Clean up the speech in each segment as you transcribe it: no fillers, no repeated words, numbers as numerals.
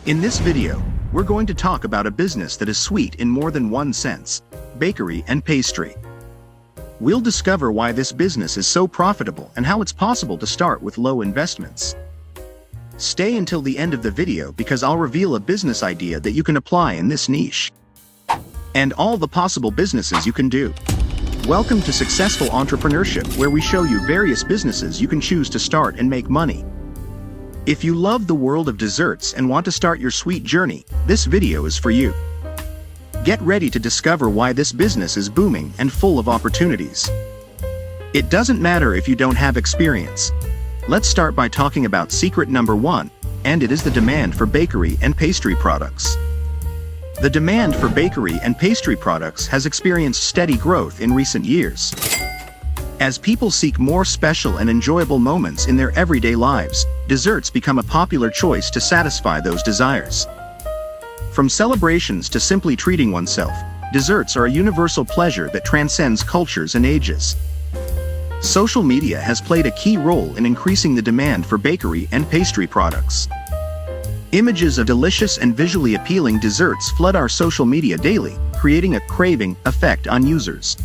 In this video, we're going to talk about a business that is sweet in more than one sense: bakery and pastry. We'll discover why this business is so profitable and how it's possible to start with low investments. Stay until the end of the video because I'll reveal a business idea that you can apply in this niche, and all the possible businesses you can do. Welcome to Successful Entrepreneurship, where we show you various businesses you can choose to start and make money. If you love the world of desserts and want to start your sweet journey, this video is for you. Get ready to discover why this business is booming and full of opportunities. It doesn't matter if you don't have experience. Let's start by talking about secret number one, and it is the demand for bakery and pastry products. The demand for bakery and pastry products has experienced steady growth in recent years. As people seek more special and enjoyable moments in their everyday lives, desserts become a popular choice to satisfy those desires. From celebrations to simply treating oneself, desserts are a universal pleasure that transcends cultures and ages. Social media has played a key role in increasing the demand for bakery and pastry products. Images of delicious and visually appealing desserts flood our social media daily, creating a craving effect on users.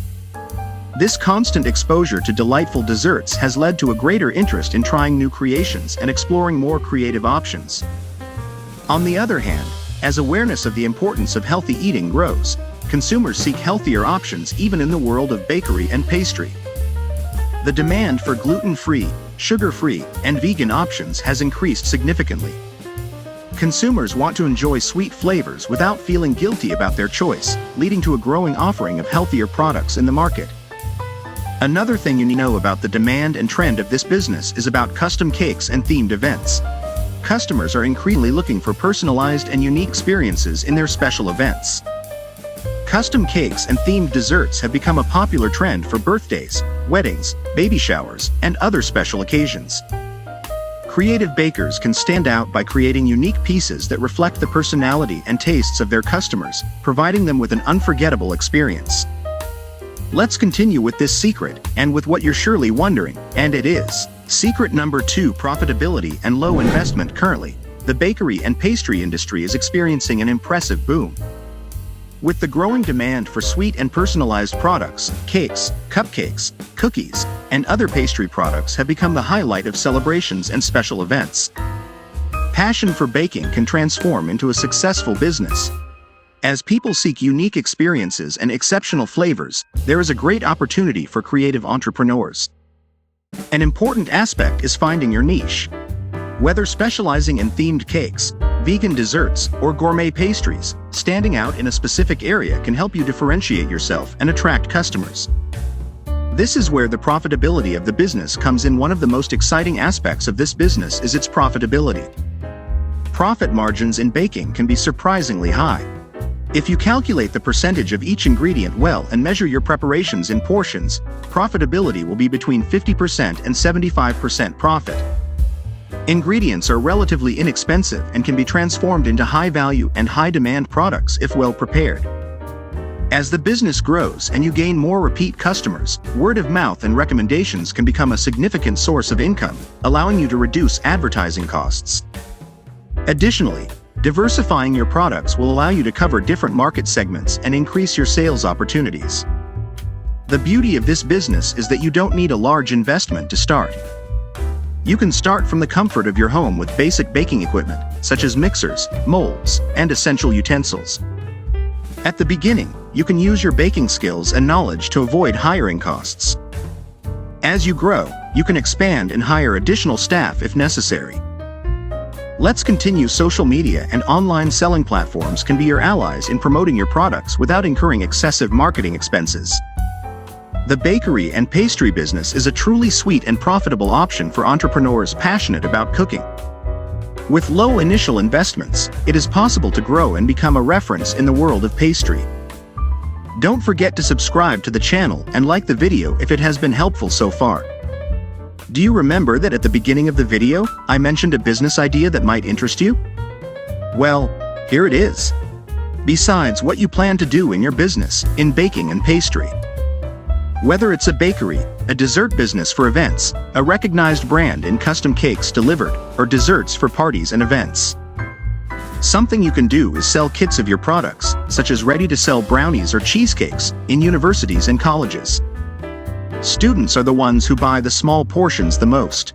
This constant exposure to delightful desserts has led to a greater interest in trying new creations and exploring more creative options. On the other hand, as awareness of the importance of healthy eating grows, consumers seek healthier options even in the world of bakery and pastry. The demand for gluten-free, sugar-free, and vegan options has increased significantly. Consumers want to enjoy sweet flavors without feeling guilty about their choice, leading to a growing offering of healthier products in the market. Another thing you need to know about the demand and trend of this business is about custom cakes and themed events. Customers are increasingly looking for personalized and unique experiences in their special events. Custom cakes and themed desserts have become a popular trend for birthdays, weddings, baby showers, and other special occasions. Creative bakers can stand out by creating unique pieces that reflect the personality and tastes of their customers, providing them with an unforgettable experience. Let's continue with this secret, and with what you're surely wondering, and it is secret number 2: profitability and low investment. Currently, the bakery and pastry industry is experiencing an impressive boom. With the growing demand for sweet and personalized products, cakes, cupcakes, cookies, and other pastry products have become the highlight of celebrations and special events. Passion for baking can transform into a successful business. As people seek unique experiences and exceptional flavors, there is a great opportunity for creative entrepreneurs. An important aspect is finding your niche. Whether specializing in themed cakes, vegan desserts, or gourmet pastries, standing out in a specific area can help you differentiate yourself and attract customers. This is where the profitability of the business comes in. One of the most exciting aspects of this business is its profitability. Profit margins in baking can be surprisingly high. If you calculate the percentage of each ingredient well and measure your preparations in portions, profitability will be between 50% and 75% profit. Ingredients are relatively inexpensive and can be transformed into high-value and high-demand products if well prepared. As the business grows and you gain more repeat customers, word of mouth and recommendations can become a significant source of income, allowing you to reduce advertising costs. Additionally, diversifying your products will allow you to cover different market segments and increase your sales opportunities. The beauty of this business is that you don't need a large investment to start. You can start from the comfort of your home with basic baking equipment, such as mixers, molds, and essential utensils. At the beginning, you can use your baking skills and knowledge to avoid hiring costs. As you grow, you can expand and hire additional staff if necessary. Let's continue. Social media and online selling platforms can be your allies in promoting your products without incurring excessive marketing expenses. The bakery and pastry business is a truly sweet and profitable option for entrepreneurs passionate about cooking. With low initial investments, it is possible to grow and become a reference in the world of pastry. Don't forget to subscribe to the channel and like the video if it has been helpful so far. Do you remember that at the beginning of the video, I mentioned a business idea that might interest you? Well, here it is. Besides what you plan to do in your business, in baking and pastry. Whether it's a bakery, a dessert business for events, a recognized brand in custom cakes delivered, or desserts for parties and events. Something you can do is sell kits of your products, such as ready-to-sell brownies or cheesecakes, in universities and colleges. Students are the ones who buy the small portions the most.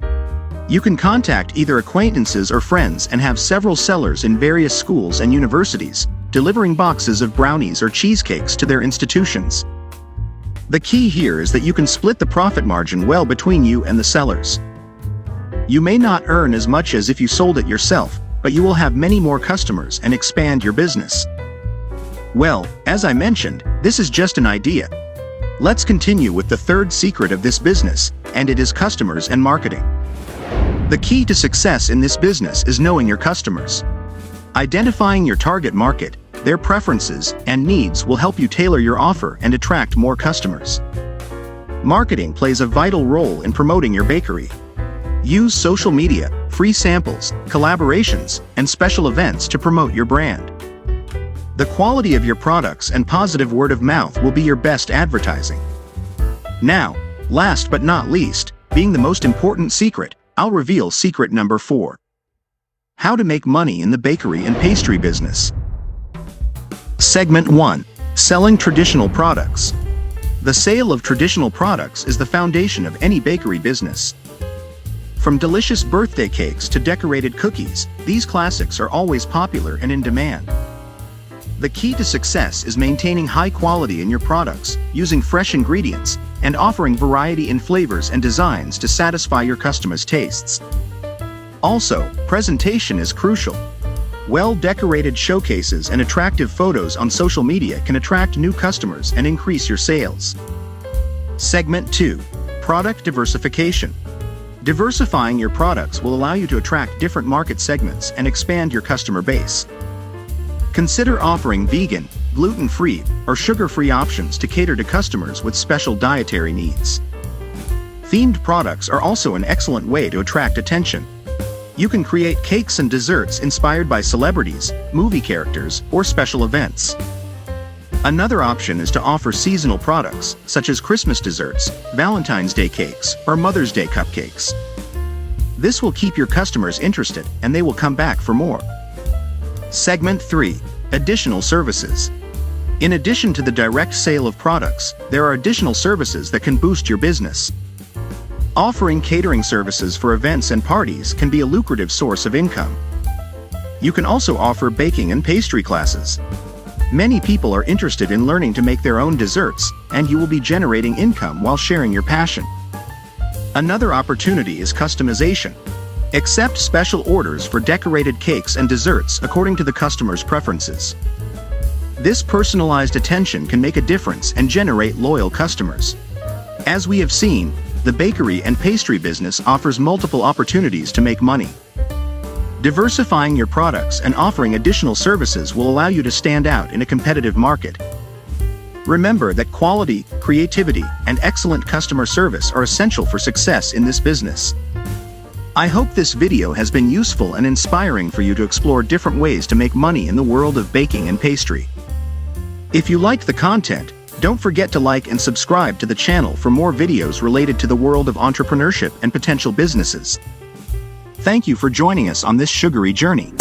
You can contact either acquaintances or friends and have several sellers in various schools and universities, delivering boxes of brownies or cheesecakes to their institutions. The key here is that you can split the profit margin well between you and the sellers. You may not earn as much as if you sold it yourself, but you will have many more customers and expand your business. Well, as I mentioned, this is just an idea. Let's continue with the third secret of this business, and it is customers and marketing. The key to success in this business is knowing your customers. Identifying your target market, their preferences, and needs will help you tailor your offer and attract more customers. Marketing plays a vital role in promoting your bakery. Use social media, free samples, collaborations, and special events to promote your brand. The quality of your products and positive word of mouth will be your best advertising. Now, last but not least, being the most important secret, I'll reveal secret number 4. How to make money in the bakery and pastry business. Segment 1. Selling traditional products. The sale of traditional products is the foundation of any bakery business. From delicious birthday cakes to decorated cookies, these classics are always popular and in demand. The key to success is maintaining high quality in your products, using fresh ingredients, and offering variety in flavors and designs to satisfy your customers' tastes. Also, presentation is crucial. Well-decorated showcases and attractive photos on social media can attract new customers and increase your sales. Segment 2. Product diversification. Diversifying your products will allow you to attract different market segments and expand your customer base. Consider offering vegan, gluten-free, or sugar-free options to cater to customers with special dietary needs. Themed products are also an excellent way to attract attention. You can create cakes and desserts inspired by celebrities, movie characters, or special events. Another option is to offer seasonal products, such as Christmas desserts, Valentine's Day cakes, or Mother's Day cupcakes. This will keep your customers interested, and they will come back for more. Segment 3. Additional services. In addition to the direct sale of products, there are additional services that can boost your business. Offering catering services for events and parties can be a lucrative source of income. You can also offer baking and pastry classes. Many people are interested in learning to make their own desserts, and you will be generating income while sharing your passion. Another opportunity is customization. Accept special orders for decorated cakes and desserts according to the customer's preferences. This personalized attention can make a difference and generate loyal customers. As we have seen, the bakery and pastry business offers multiple opportunities to make money. Diversifying your products and offering additional services will allow you to stand out in a competitive market. Remember that quality, creativity, and excellent customer service are essential for success in this business. I hope this video has been useful and inspiring for you to explore different ways to make money in the world of baking and pastry. If you liked the content, don't forget to like and subscribe to the channel for more videos related to the world of entrepreneurship and potential businesses. Thank you for joining us on this sugary journey.